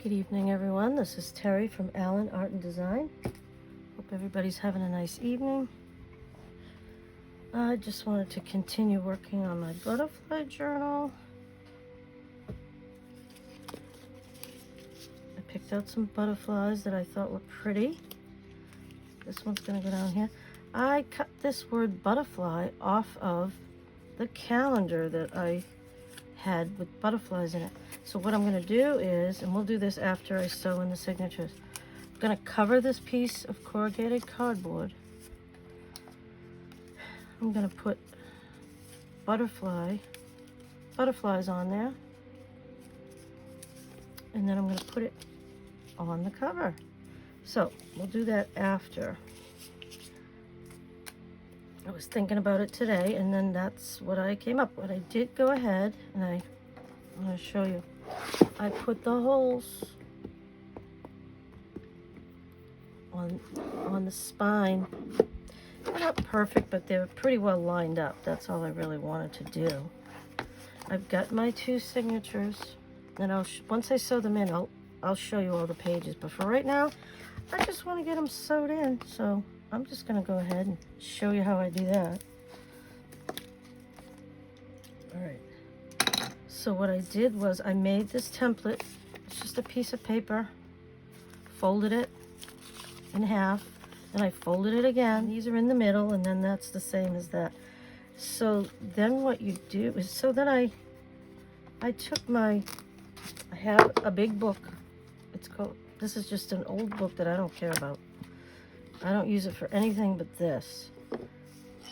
Good evening, everyone. This is Terry from Allen Art and Design. Hope everybody's having a nice evening. I just wanted to continue working on my butterfly journal. I picked out some butterflies that I thought were pretty. This one's going to go down here. I cut this word butterfly off of the calendar that I had with butterflies in it. So what I'm going to do is, and we'll do this after I sew in the signatures, I'm going to cover this piece of corrugated cardboard. I'm going to put butterflies on there, and then I'm going to put it on the cover. So we'll do that after. I was thinking about it today, and then that's what I came up with. I did go ahead, and I'm going to show you. I put the holes on the spine. They're not perfect, but they're pretty well lined up. That's all I really wanted to do. I've got my two signatures, and once I sew them in, I'll show you all the pages. But for right now, I just want to get them sewed in, so I'm just going to go ahead and show you how I do that. All right. So what I did was I made this template. It's just a piece of paper, folded it in half, and I folded it again. These are in the middle, and then that's the same as that. So then what you do is, so then I have a big book. This is just an old book that I don't care about. I don't use it for anything but this.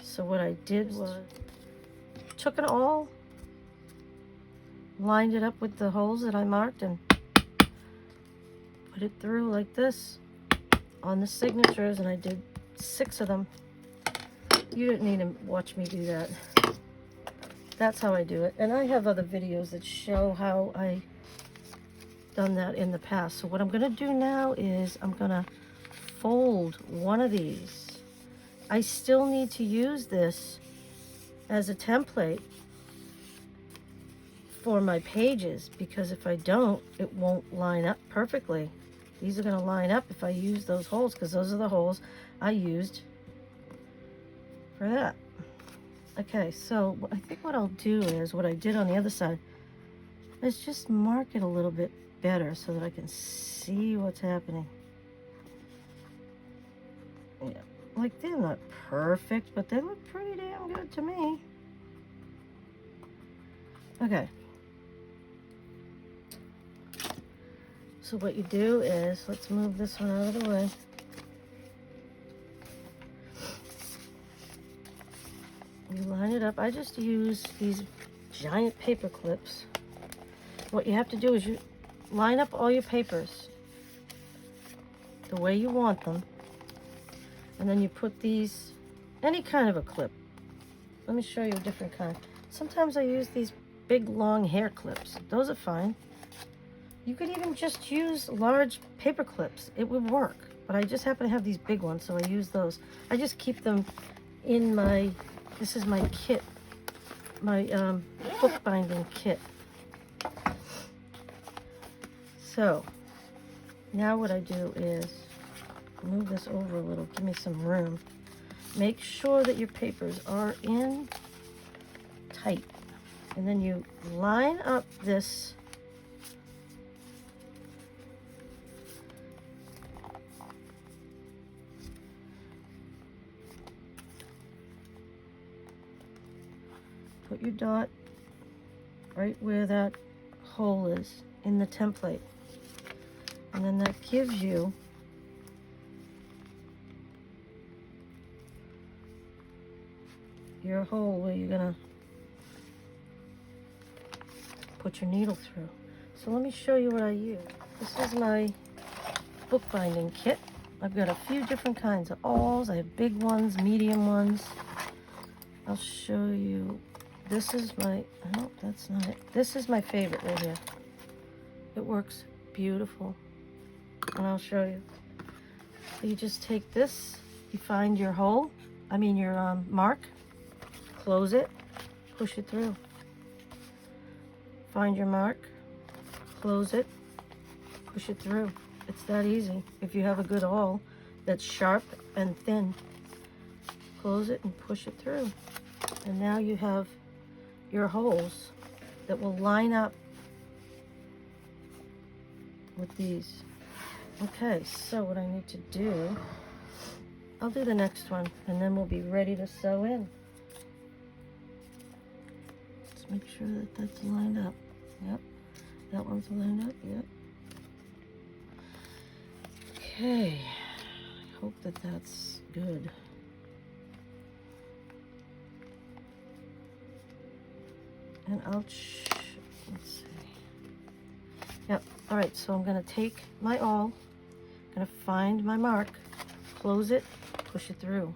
So what I did was took it all, lined it up with the holes that I marked, and put it through like this on the signatures, and I did 6 of them. You didn't need to watch me do that. That's how I do it. And I have other videos that show how I done that in the past. So what I'm going to do now is I'm going to fold one of these. I still need to use this as a template for my pages, because if I don't, it won't line up perfectly. These are going to line up if I use those holes, because those are the holes I used for that. Okay, so I think what I'll do is, what I did on the other side, is just mark it a little bit better so that I can see what's happening. Yeah, like they're not perfect, but they look pretty damn good to me. Okay. So what you do is, let's move this one out of the way. You line it up. I just use these giant paper clips. What you have to do is you line up all your papers the way you want them, and then you put these, any kind of a clip. Let me show you a different kind. Sometimes I use these big long hair clips. Those are fine. You could even just use large paper clips. It would work. But I just happen to have these big ones, so I use those. I just keep them in my, this is my kit, my bookbinding kit. So now what I do is move this over a little, give me some room. Make sure that your papers are in tight. And then you line up this put your dot right where that hole is in the template. And then that gives you your hole where you're gonna put your needle through. So let me show you what I use. This is my bookbinding kit. I've got a few different kinds of awls. I have big ones, medium ones. I'll show you. This is my, oh, that's not it. This is my favorite right here. It works beautiful. And I'll show you. So you just take this, you find your hole, your mark, close it, push it through. Find your mark, close it, push it through. It's that easy. If you have a good awl that's sharp and thin, close it and push it through. And now you have your holes that will line up with these. Okay, so what I need to do, I'll do the next one and then we'll be ready to sew in. Let's make sure that that's lined up. Yep, that one's lined up, yep. Okay, I hope that that's good. And let's see. Yep, all right, so I'm gonna take my awl, gonna find my mark, close it, push it through.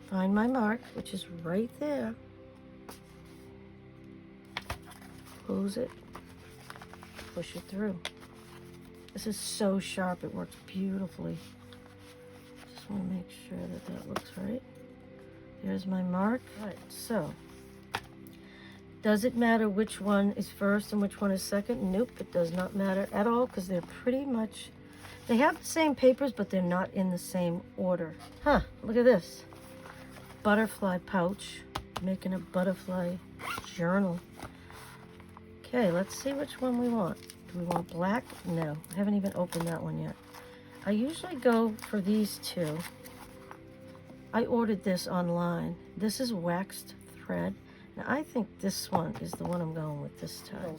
Find my mark, which is right there. Close it, push it through. This is so sharp, it works beautifully. Just wanna make sure that that looks right. There's my mark. All right, so, does it matter which one is first and which one is second? Nope, it does not matter at all because they're pretty much, they have the same papers, but they're not in the same order. Huh, look at this. Butterfly pouch, making a butterfly journal. Okay, let's see which one we want. Do we want black? No, I haven't even opened that one yet. I usually go for these two. I ordered this online. This is waxed thread. And I think this one is the one I'm going with this time.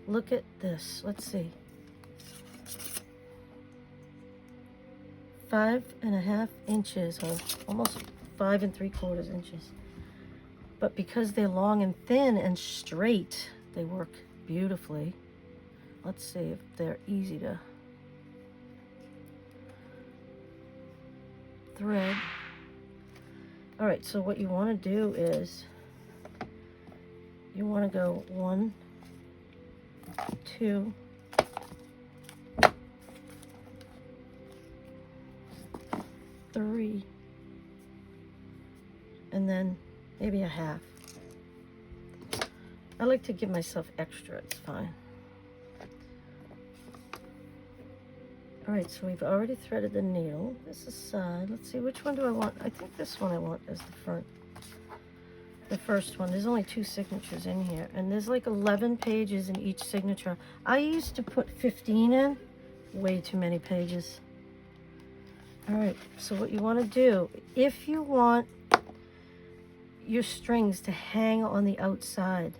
Look at this. Let's see. 5.5 inches, or almost 5 3/4 inches. But because they're long and thin and straight, they work beautifully. Let's see if they're easy to thread. All right, so what you want to do is you want to go 1, 2, 3, and then maybe a half. I like to give myself extra, it's fine. All right, so we've already threaded the needle. This is side. Let's see, which one do I want? I think this one I want as the front. The first one. There's only 2 signatures in here, and there's like 11 pages in each signature. I used to put 15 in. Way too many pages. All right, so what you want to do, if you want your strings to hang on the outside,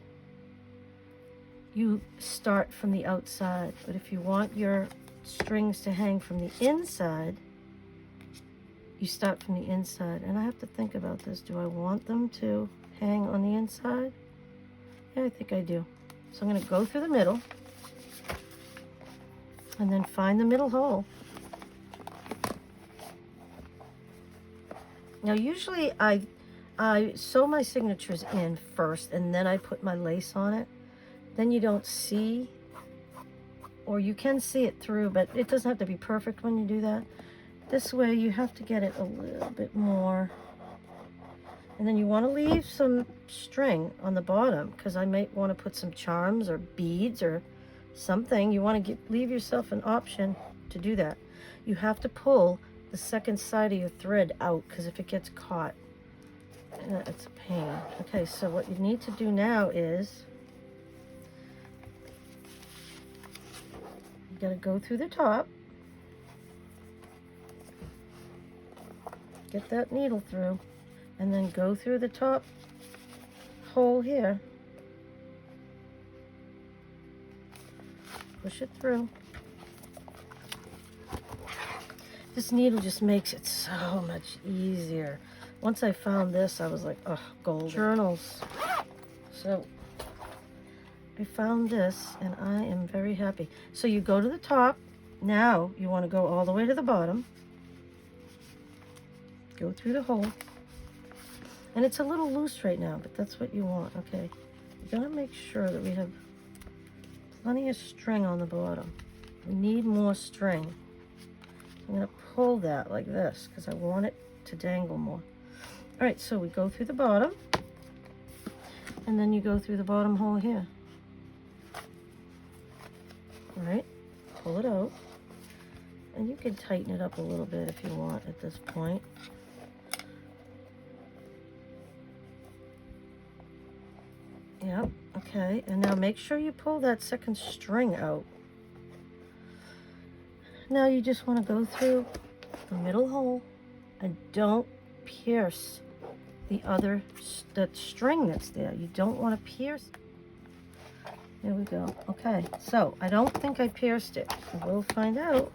you start from the outside. But if you want your strings to hang from the inside, you start from the inside. And I have to think about this. Do I want them to hang on the inside? Yeah, I think I do. So I'm going to go through the middle and then find the middle hole. Now usually I sew my signatures in first and then I put my lace on it. Then you don't see, or you can see it through, but it doesn't have to be perfect when you do that. This way you have to get it a little bit more. And then you want to leave some string on the bottom because I might want to put some charms or beads or something. You want to leave yourself an option to do that. You have to pull the second side of your thread out because if it gets caught, it's a pain. Okay, so what you need to do now is you got to go through the top, get that needle through, and then go through the top hole here, push it through. This needle just makes it so much easier. Once I found this, I was like, oh, gold. Journals. So I found this and I am very happy. So you go to the top. Now you want to go all the way to the bottom. Go through the hole. And it's a little loose right now, but that's what you want. Okay. You gotta make sure that we have plenty of string on the bottom. We need more string. I'm gonna pull that like this because I want it to dangle more. All right, so we go through the bottom and then you go through the bottom hole here. right? Pull it out. And you can tighten it up a little bit if you want at this point. Yep, okay. And now make sure you pull that second string out. Now you just want to go through the middle hole and don't pierce that string that's there. You don't want to pierce. There we go. Okay, so I don't think I pierced it. We'll find out.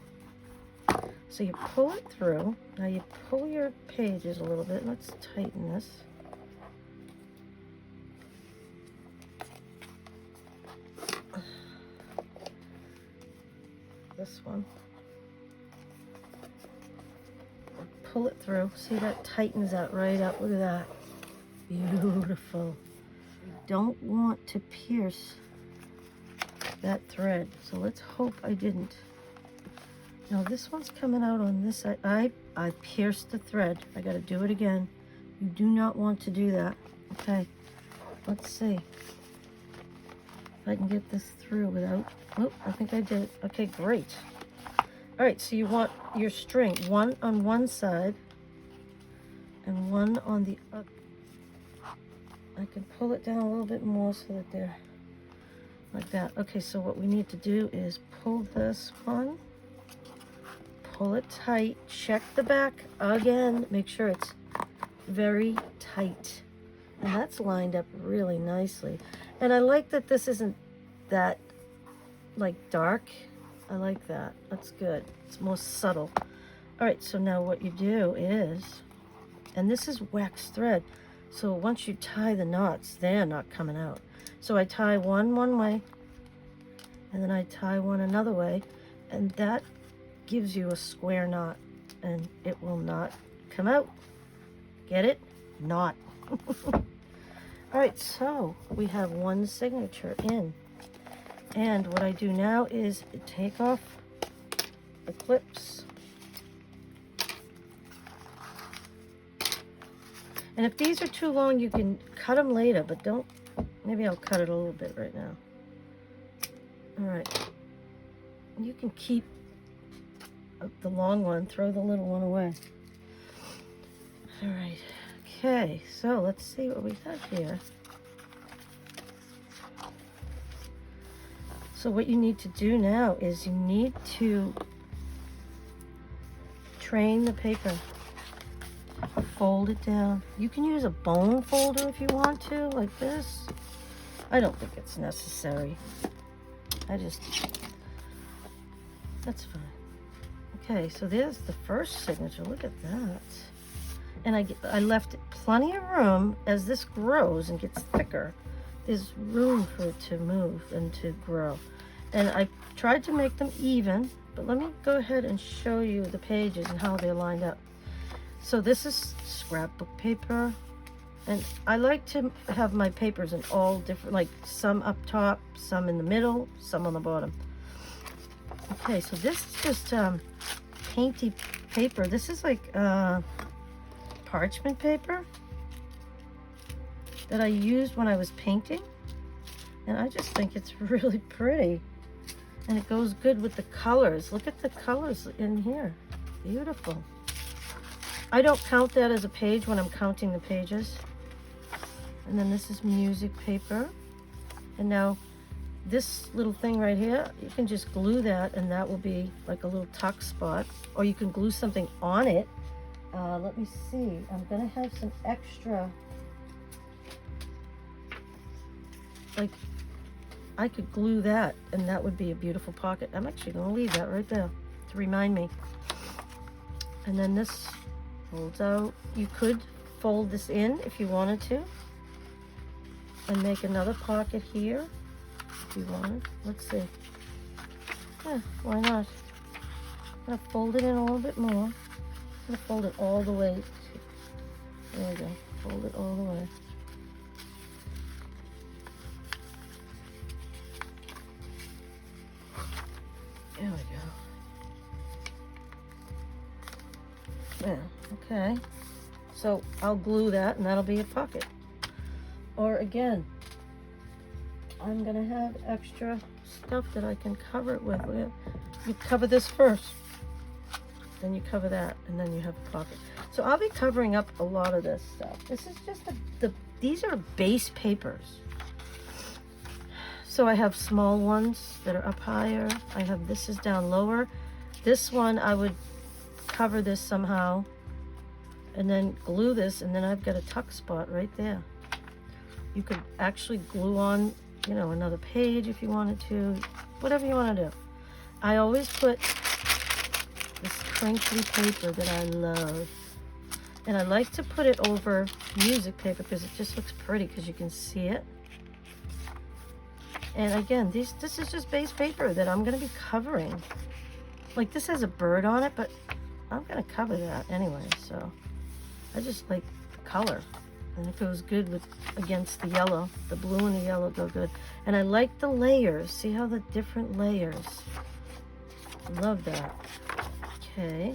So you pull it through. Now you pull your pages a little bit. Let's tighten this. This one. Pull it through. See, that tightens that right up. Look at that. Beautiful. You don't want to pierce that thread. So let's hope I didn't. Now this one's coming out on this side. I pierced the thread. I got to do it again. You do not want to do that. Okay, let's see if I can get this through without, oh, I think I did. Okay, great. All right, so you want your string, one on one side and one on the other. I can pull it down a little bit more so that they're like that. Okay, so what we need to do is pull this one, pull it tight, check the back again, make sure it's very tight. And that's lined up really nicely. And I like that this isn't that like dark. I like that. That's good. It's more subtle. All right, so now what you do is, and this is wax thread, so once you tie the knots, they're not coming out. So I tie one way, and then I tie one another way, and that gives you a square knot, and it will not come out. Get it? Knot. All right, so we have one signature in. And what I do now is take off the clips. And if these are too long, you can cut them later, but don't, maybe I'll cut it a little bit right now. All right. You can keep the long one, throw the little one away. All right. Okay, so let's see what we have here. So what you need to do now is you need to train the paper. Fold it down. You can use a bone folder if you want to, like this. I don't think it's necessary. That's fine. Okay, so there's the first signature. Look at that. And I left plenty of room as this grows and gets thicker. There's room for it to move and to grow. And I tried to make them even, but let me go ahead and show you the pages and how they're lined up. So this is scrapbook paper, and I like to have my papers in all different, like some up top, some in the middle, some on the bottom. Okay, so this is just painty paper. This is like parchment paper that I used when I was painting, and I just think it's really pretty, and it goes good with the colors. Look at the colors in here. Beautiful. I don't count that as a page when I'm counting the pages. And then this is music paper. And now this little thing right here, you can just glue that, and that will be like a little tuck spot, or you can glue something on it. Let me see, I'm gonna have some extra, like I could glue that, and that would be a beautiful pocket. I'm actually gonna leave that right there to remind me. And then this folds out. You could fold this in if you wanted to, and make another pocket here if you wanted. Let's see. Yeah, why not? I'm gonna fold it in a little bit more. I'm gonna fold it all the way. There we go. Fold it all the way. There we go. Yeah, okay. So I'll glue that, and that'll be a pocket. Or again, I'm gonna have extra stuff that I can cover it with. You cover this first, then you cover that, and then you have a pocket. So I'll be covering up a lot of this stuff. This is just these are base papers. So I have small ones that are up higher. I have this is down lower. This one I would cover this somehow and then glue this, and then I've got a tuck spot right there. You could actually glue on, you know, another page if you wanted to, whatever you want to do. I always put this crinkly paper that I love, and I like to put it over music paper because it just looks pretty because you can see it. And again, this is just base paper that I'm going to be covering. Like this has a bird on it, but I'm going to cover that anyway. So I just like the color. And if it was good with against the yellow, the blue and the yellow go good. And I like the layers. See how the different layers. Love that. Okay.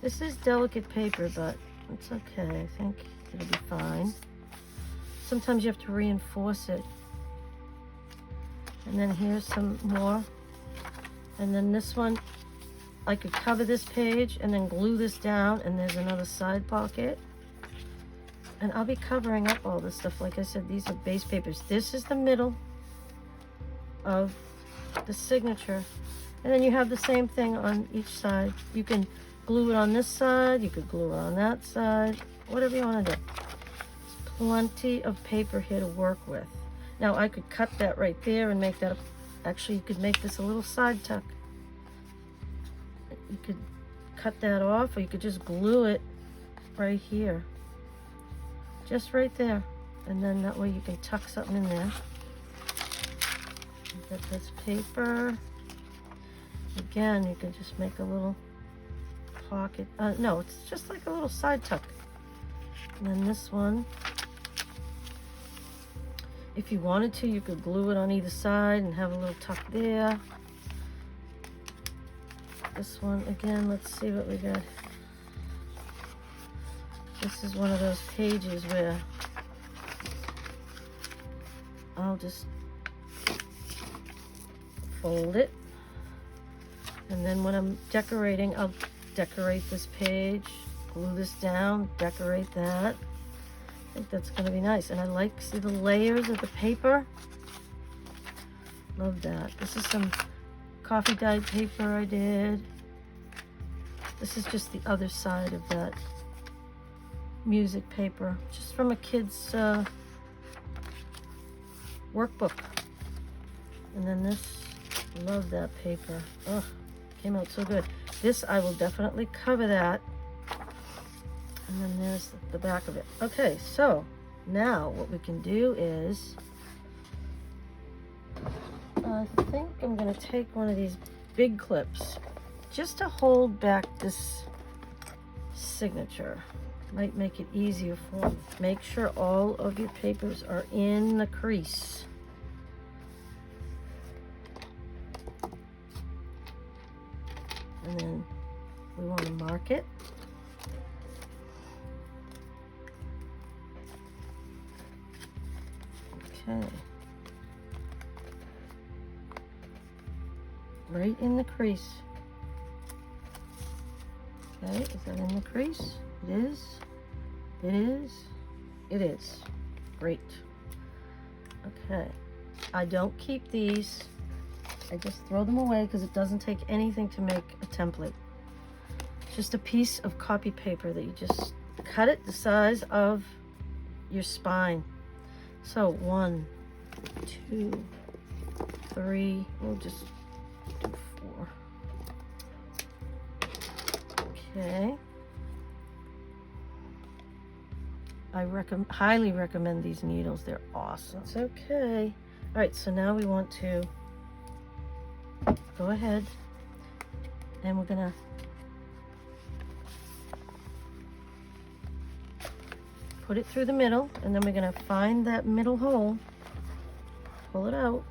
This is delicate paper, but it's okay. I think it'll be fine. Sometimes you have to reinforce it. And then here's some more. And then this one, I could cover this page and then glue this down, and there's another side pocket. And I'll be covering up all this stuff. Like I said, these are base papers. This is the middle of the signature. And then you have the same thing on each side. You can glue it on this side, you could glue it on that side, whatever you want to do. There's plenty of paper here to work with. Now I could cut that right there and make that, actually you could make this a little side tuck. You could cut that off, or you could just glue it right here. Just right there. And then that way you can tuck something in there. Get this paper. Again, you can just make a little pocket. No, it's just like a little side tuck. And then this one, if you wanted to, you could glue it on either side and have a little tuck there. This one, again, let's see what we got. This is one of those pages where I'll just fold it. And then when I'm decorating, I'll decorate this page, glue this down, decorate that. I think that's going to be nice. And I like, see the layers of the paper? Love that. This is some coffee dyed paper I did. This is just the other side of that music paper, just from a kid's workbook. And then this, love that paper. Oh, came out so good. This, I will definitely cover that. And then there's the back of it. Okay, so now what we can do is, I think I'm going to take one of these big clips just to hold back this signature. Might make it easier for you. Make sure all of your papers are in the crease. And then we want to mark it. Okay. Right in the crease. Okay, is that in the crease? It is. It is. It is. Great. Okay. I don't keep these. I just throw them away because it doesn't take anything to make a template. Just a piece of copy paper that you just cut it the size of your spine. So 1, 2, 3, we'll just do 4. Okay. I highly recommend these needles. They're awesome. It's okay. All right, so now we want to go ahead and we're gonna put it through the middle, and then we're gonna find that middle hole, pull it out.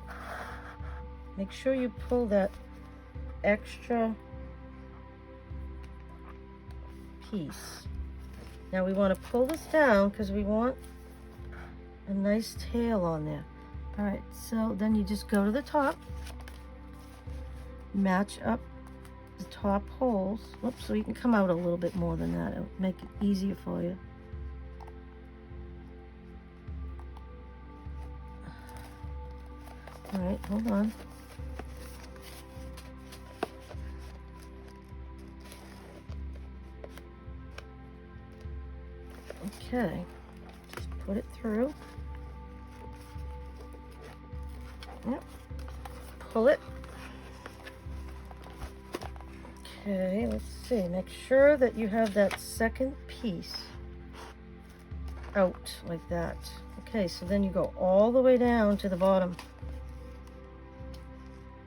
Make sure you pull that extra piece. Now we want to pull this down because we want a nice tail on there. All right, so then you just go to the top, match up the top holes. Whoops, so you can come out a little bit more than that. It'll make it easier for you. All right, hold on. Okay, just put it through. Yep, pull it. Okay, let's see. Make sure that you have that second piece out like that. Okay, so then you go all the way down to the bottom.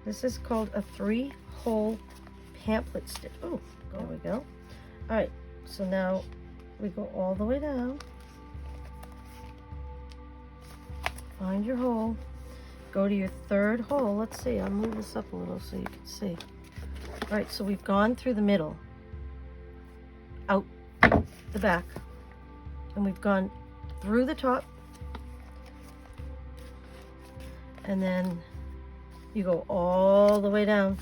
This is called a 3-hole pamphlet stitch. Oh, there we go. All right, so now we go all the way down. Find your hole. Go to your 3rd hole. Let's see, I'll move this up a little so you can see. All right, so we've gone through the middle, out the back, and we've gone through the top, and then you go all the way down,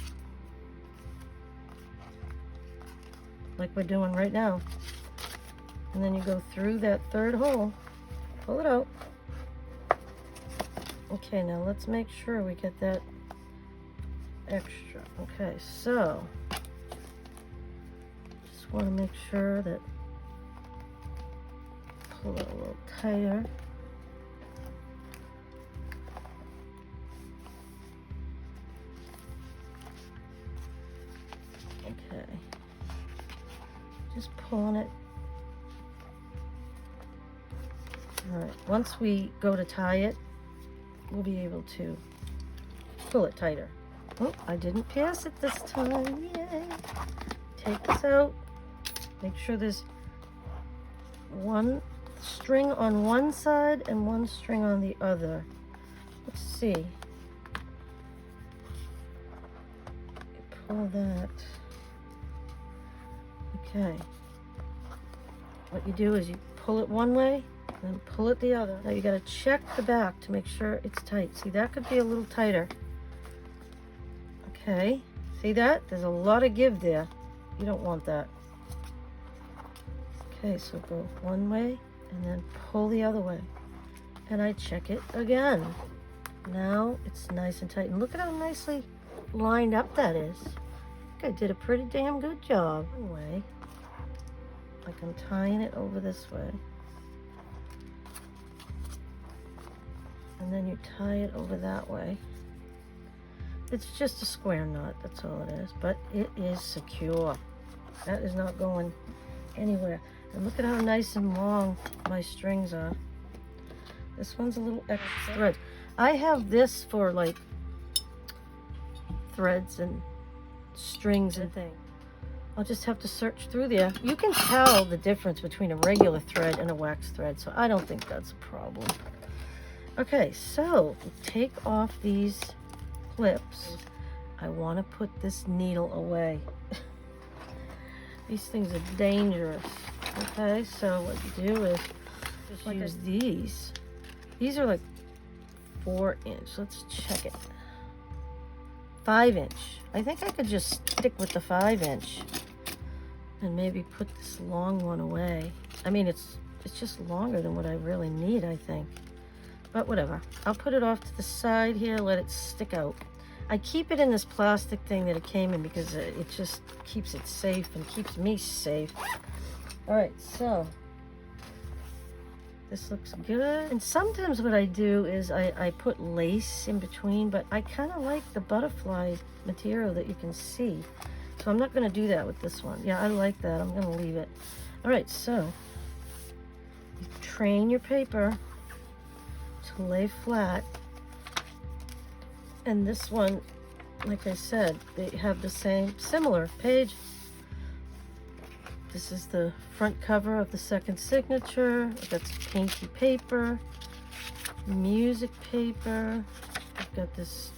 like we're doing right now. And then you go through that 3rd hole, pull it out. Okay, now let's make sure we get that extra. Okay, so just want to make sure that pull it a little tighter. Okay, just pulling it. All right, once we go to tie it, we'll be able to pull it tighter. Oh, I didn't pass it this time. Yay. Take this out. Make sure there's one string on one side and one string on the other. Let's see. Pull that. Okay. What you do is you pull it one way and then pull it the other. Now you got to check the back to make sure it's tight. See, that could be a little tighter. Okay, see that? There's a lot of give there. You don't want that. Okay, so go one way and then pull the other way. And I check it again. Now it's nice and tight. And look at how nicely lined up that is. I think I did a pretty damn good job. One way, like I'm tying it over this way. And then you tie it over that way. It's just a square knot, that's all it is, but it is secure. That is not going anywhere. And look at how nice and long my strings are. This one's a little extra thread. I have this for like threads and strings and things. I'll just have to search through there. You can tell the difference between a regular thread and a wax thread, so I don't think that's a problem. Okay, so take off these clips. I want to put this needle away. These things are dangerous. Okay, so what you do is just use these. These are like 4-inch. Let's check it. 5-inch. I think I could just stick with the 5-inch and maybe put this long one away. I mean, it's just longer than what I really need, I think. But whatever. I'll put it off to the side here, let it stick out. I keep it in this plastic thing that it came in because it just keeps it safe and keeps me safe. All right, so this looks good. And sometimes what I do is I put lace in between, but I kind of like the butterfly material that you can see. So I'm not going to do that with this one. Yeah, I like that. I'm going to leave it. All right, so you train your paper to lay flat. And this one, like I said, they have the similar page. This is the front cover of the second signature. I've got some pinky paper, music paper. I've got this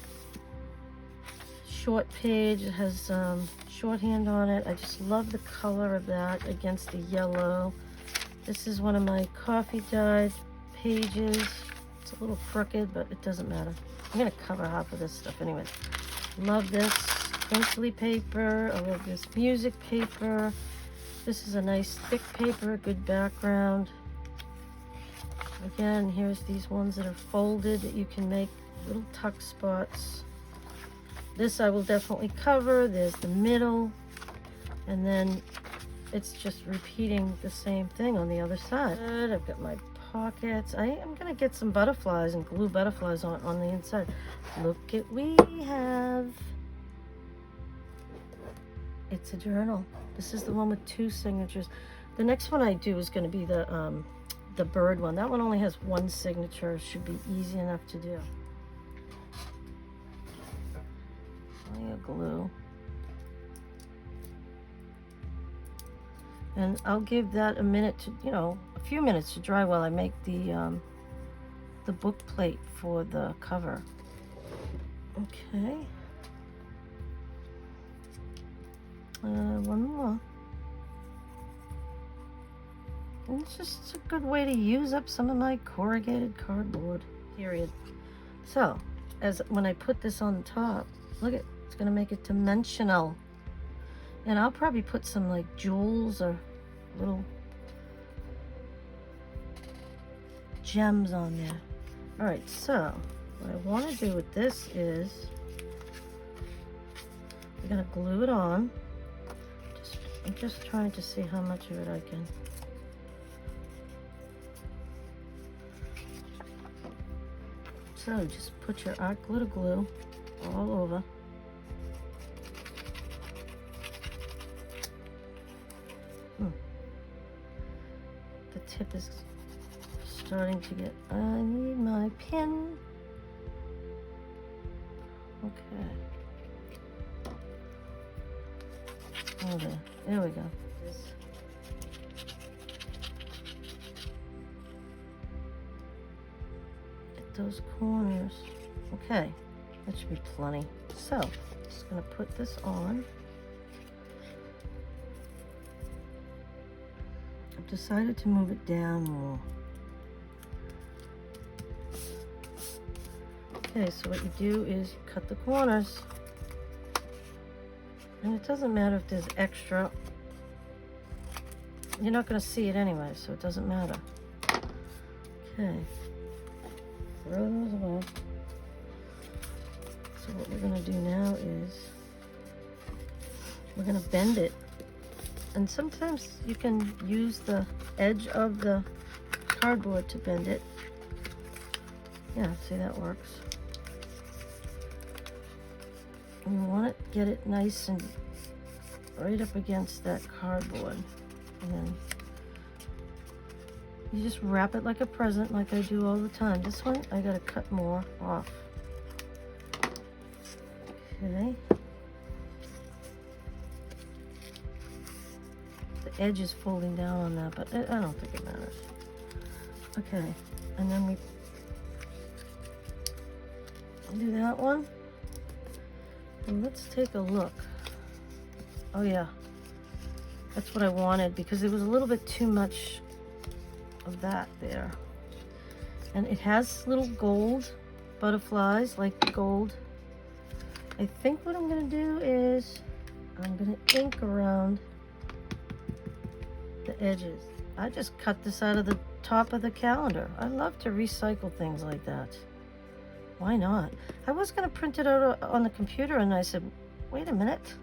short page. It has shorthand on it. I just love the color of that against the yellow. This is one of my coffee dyed pages. It's a little crooked, but it doesn't matter. I'm gonna cover half of this stuff anyway. Love this crinkly paper. I love this music paper. This is a nice thick paper, good background. Again, here's these ones that are folded that you can make little tuck spots. This I will definitely cover. There's the middle, and then it's just repeating the same thing on the other side. I've got my pockets. I am gonna get some butterflies and glue butterflies on the inside. Look at we have. It's a journal. This is the one with 2 signatures. The next one I do is going to be the bird one. That one only has 1 signature. Should be easy enough to do. Plenty of glue. And I'll give that a minute to, a few minutes to dry while I make the book plate for the cover. Okay. One more. And it's just a good way to use up some of my corrugated cardboard, period. So, when I put this on top, look at, it's gonna make it dimensional. And I'll probably put some like jewels or little gems on there. All right, so what I want to do with this is I'm gonna glue it on. I'm just trying to see how much of it I can. So just put your art glitter glue all over. The tip is starting to get, I need my pin. Okay. Oh, there we go. Get those corners. Okay, that should be plenty. So, just gonna put this on. I've decided to move it down more. Okay, so what you do is you cut the corners. And it doesn't matter if there's extra. You're not going to see it anyway, so it doesn't matter. Okay. Throw those away. So what we're going to do now is we're going to bend it. And sometimes you can use the edge of the cardboard to bend it. Yeah, see, that works. And you want to get it nice and right up against that cardboard. And then you just wrap it like a present, like I do all the time. This one, I gotta cut more off. Okay. The edge is folding down on that, but I don't think it matters. Okay, and then we do that one. And let's take a look. Oh yeah, that's what I wanted because there was a little bit too much of that there. And it has little gold butterflies, like gold. I think what I'm gonna do is I'm gonna ink around the edges. I just cut this out of the top of the calendar. I love to recycle things like that. Why not? I was going to print it out on the computer and I said, wait a minute.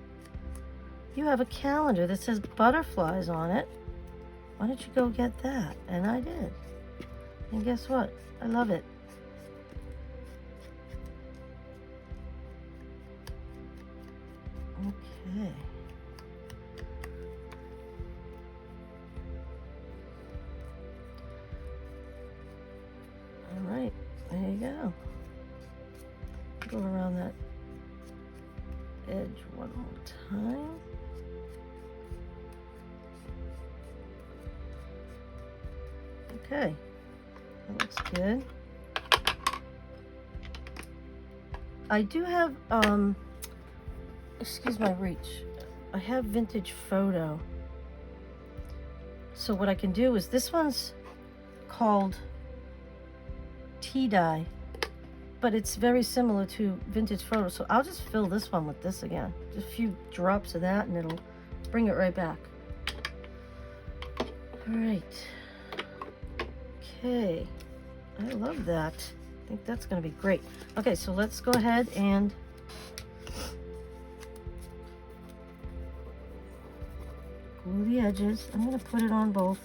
You have a calendar that says butterflies on it. Why don't you go get that? And I did. And guess what? I love it. Okay. All right, there you go. Go around that edge one more time. Okay, that looks good. I do have, excuse my reach, I have vintage photo. So what I can do is, this one's called tea dye, but it's very similar to Vintage Photo. So I'll just fill this one with this again. Just a few drops of that and it'll bring it right back. All right. Okay. I love that. I think that's going to be great. Okay, so let's go ahead and glue the edges. I'm going to put it on both.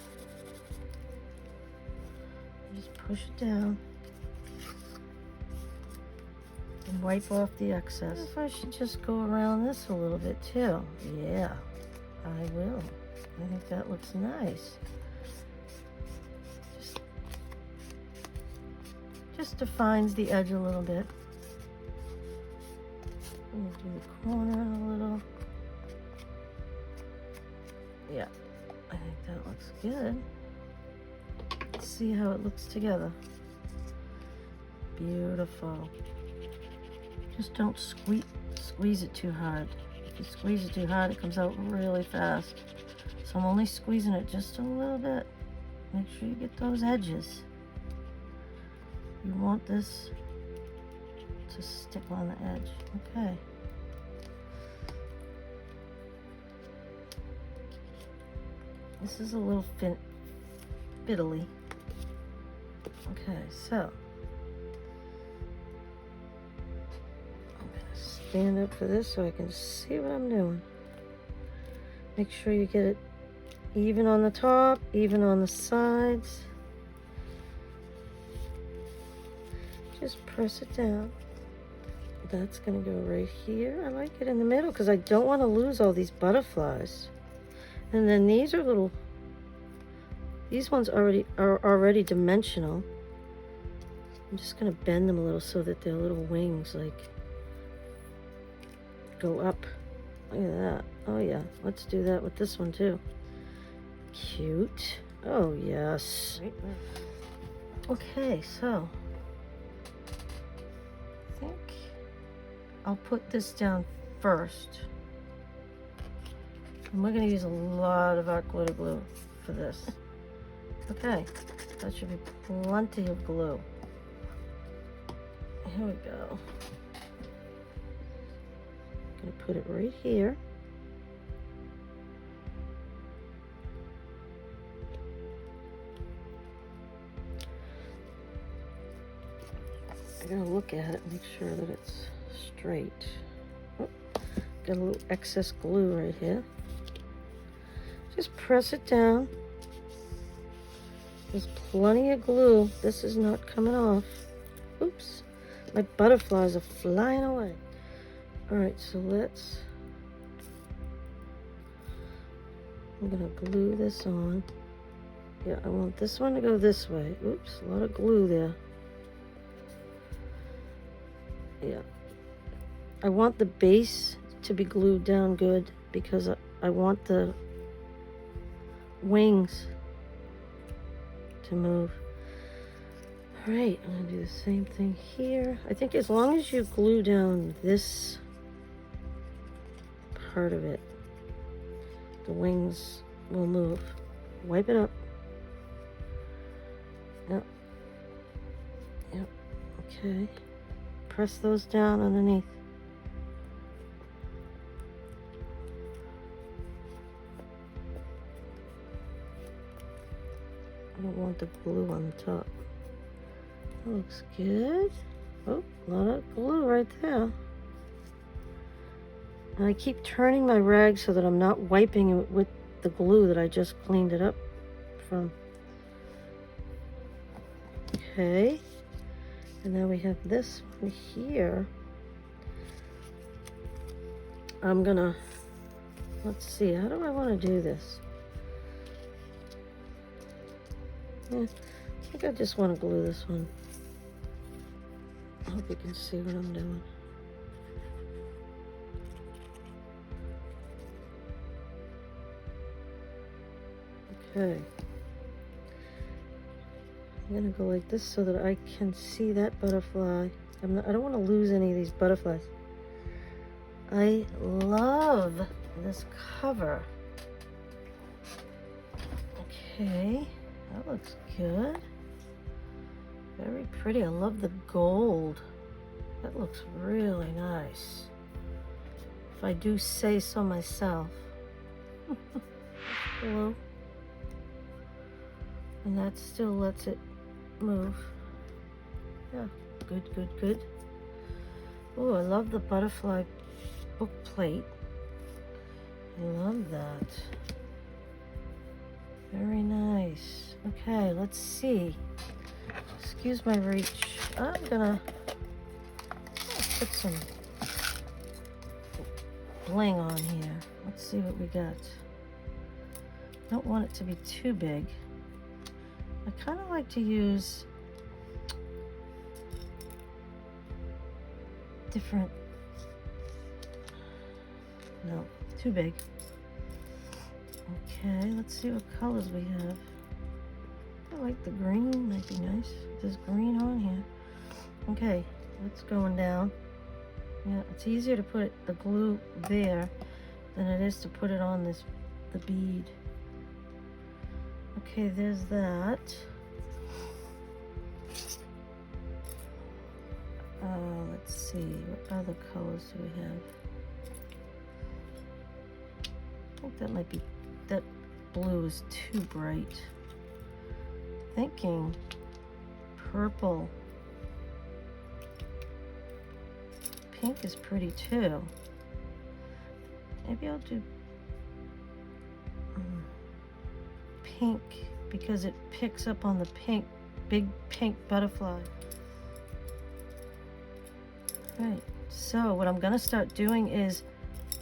Just push it down and wipe off the excess. If I should just go around this a little bit too. Yeah, I will. I think that looks nice. Just defines the edge a little bit. We'll do the corner a little. Yeah, I think that looks good. Let's see how it looks together. Beautiful. Just don't squeeze it too hard. If you squeeze it too hard, it comes out really fast. So I'm only squeezing it just a little bit. Make sure you get those edges. You want this to stick on the edge. Okay. This is a little fiddly. Okay, so I'm gonna stand up for this so I can see what I'm doing. Make sure you get it even on the top, even on the sides. Just press it down. That's gonna go right here. I like it in the middle because I don't want to lose all these butterflies. And then these are little, these ones are already dimensional. I'm just gonna bend them a little so that their little wings like go up. Look at that. Oh yeah, let's do that with this one too. Cute. Oh yes. Okay, so I think I'll put this down first. And we're going to use a lot of our glitter glue for this. Okay, that should be plenty of glue. Here we go. I'm going to put it right here. I'm going to look at it and make sure that it's straight. Oh, got a little excess glue right here. Just press it down. There's plenty of glue. This is not coming off. Oops. My butterflies are flying away. Alright, so I'm going to glue this on. Yeah, I want this one to go this way. Oops, a lot of glue there. Yeah. I want the base to be glued down good because I want the wings to move. All right, I'm gonna do the same thing here. I think as long as you glue down this part of it, the wings will move. Wipe it up. Yep. Yep. Okay. Press those down underneath. I don't want the glue on the top. That looks good. Oh, a lot of glue right there. And I keep turning my rag so that I'm not wiping it with the glue that I just cleaned it up from. Okay. And then we have this one here. I'm gonna, let's see, how do I want to do this? Yeah, I think I just want to glue this one. I hope you can see what I'm doing. Okay. I'm gonna go like this so that I can see that butterfly. I don't want to lose any of these butterflies. I love this cover. Okay, that looks good. Very pretty. I love the gold. That looks really nice, if I do say so myself. Blue. And that still lets it move. Yeah, good, good, good. Oh, I love the butterfly book plate. I love that. Very nice. Okay, let's see. Excuse my reach. I'm gonna put some bling on here. Let's see what we got. Don't want it to be too big. I kind of like to use different, no, too big. Okay, let's see what colors we have. I like the green, might be nice. There's green on here. Okay, that's going down. Yeah, it's easier to put the glue there than it is to put it on this, the bead. Okay, there's that. Let's see, what other colors do we have? I think that might be, that blue is too bright. Thinking purple. Pink is pretty too. Maybe I'll do pink because it picks up on the pink, big pink butterfly. Right, so what I'm gonna start doing is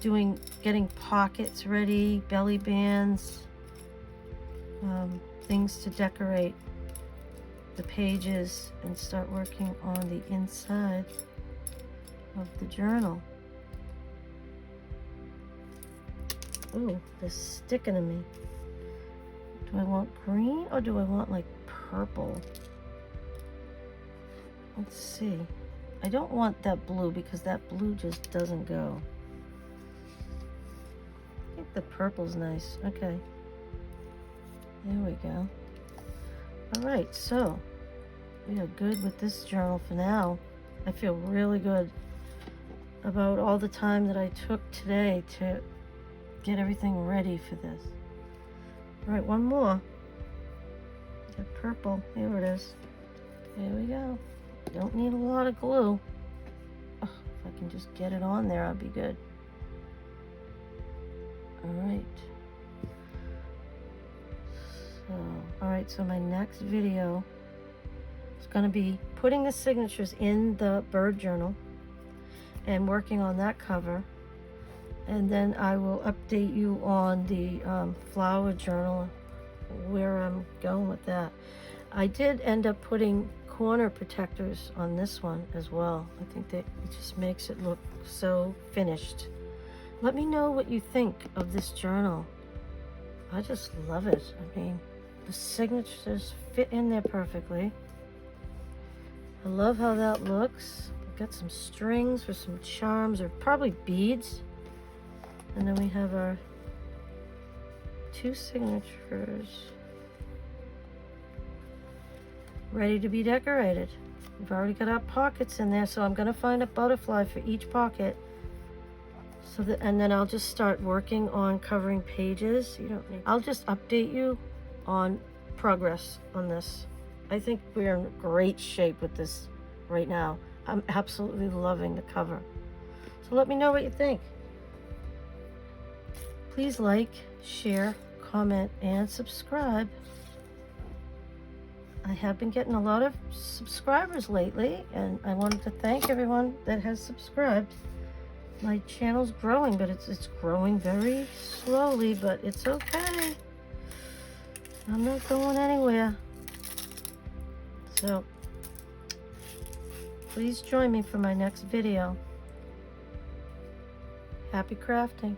getting pockets ready, belly bands, things to decorate the pages, and start working on the inside of the journal. Ooh, they're sticking to me. Do I want green or do I want like purple? Let's see. I don't want that blue because that blue just doesn't go. I think the purple's nice. Okay. There we go. All right, so we are good with this journal for now. I feel really good about all the time that I took today to get everything ready for this. All right, one more. That purple, here it is. There we go. Don't need a lot of glue. Oh, if I can just get it on there, I'll be good. All right, so my next video is going to be putting the signatures in the bird journal and working on that cover. And then I will update you on the flower journal, where I'm going with that. I did end up putting corner protectors on this one as well. I think that it just makes it look so finished. Let me know what you think of this journal. I just love it. I mean, the signatures fit in there perfectly. I love how that looks. We've got some strings for some charms, or probably beads. And then we have our 2 signatures ready to be decorated. We've already got our pockets in there, so I'm going to find a butterfly for each pocket. So that, and then I'll just start working on covering pages. You don't need, I'll just update you on progress on this. I think we're in great shape with this right now. I'm absolutely loving the cover. So let me know what you think. Please like, share, comment, and subscribe. I have been getting a lot of subscribers lately, and I wanted to thank everyone that has subscribed. My channel's growing, but it's growing very slowly, but it's okay. I'm not going anywhere. So please join me for my next video. Happy crafting.